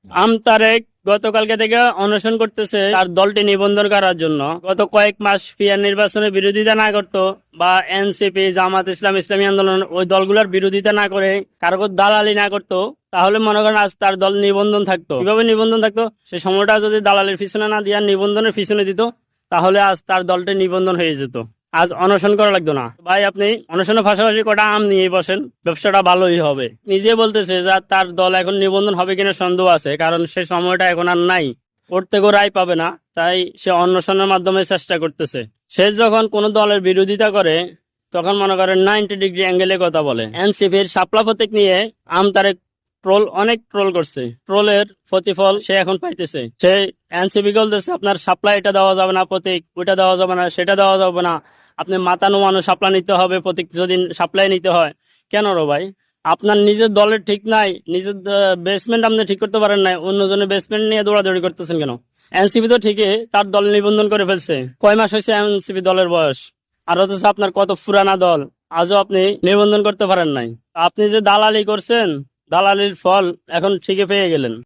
আমতারেক গতকালকে থেকে অনশন করতেছে তার দলটি নিবন্ধন করার জন্য। গত কয়েক মাস পিয়ার নির্বাচনের বিরোধিতা না করতো বা এনসিপি, জামাত ইসলাম, ইসলামী আন্দোলন ওই দলগুলোর বিরোধিতা না করে কারো দালালি না করতো, তাহলে মনে করেন আজ তার দল নিবন্ধন থাকতো। কিভাবে নিবন্ধন থাকতো? সে সময়টা যদি দালালের পিছনে না দিয়া নিবন্ধনের পিছনে দিত, তাহলে আজ তার দলটি নিবন্ধন হয়ে যেত। আজ অনশন করা লাগতো না। ভাই আপনি অনশনের পাশাপাশি কটা আম নিয়ে বসেন, ব্যবসাটা ভালোই হবে। নিজে বলতেছে যে তার দল এখন নিবন্ধন হবে কিনা সন্দেহ আছে, কারণ সে সময়টা এখন আর নাই, প্রত্যেকও রায় পাবে না, তাই সে অনশনের মাধ্যমে চেষ্টা করতেছে। সে যখন কোনো দলের বিরোধিতা করে তখন মনে করেন 90 ডিগ্রি অ্যাঙ্গেলে কথা বলে। এনসিপির শাপলা প্রতীক নিয়ে আমতারেক অনেক ট্রোল করছে, ট্রোলের প্রতিফল সে এখন পাইতেছে। সে এনসিপি বলতেছে আপনার সাপ্লাই এটা দেওয়া যাবে না, প্রতীক ওইটা দেওয়া যাবে না, সেটা দেওয়া যাবে না, আপনি মাথা নোয়ানো সাপ্লাই নিতে হবে, প্রতীক যদি সাপ্লাই নিতে হয়। কেন রো ভাই? আপনার নিজের দলের ঠিক নাই, নিজের বেসমেন্ট আপনি ঠিক করতে পারেন নাই, অন্যজনের বেসমেন্ট নিয়ে দৌড়াদৌড়ি করতেছেন কেন? এনসিপি তো ঠিকই তার দল নিবন্ধন করে ফেলছে। কয় মাস হয়েছে এনসিপি দলের বয়স? আর অথচ আপনার কত পুরানা দল, আজও আপনি নিবন্ধন করতে পারেন নাই। আপনি যে দালালি করছেন, দালালির ফল এখন ঠিকই পেয়ে গেলেন।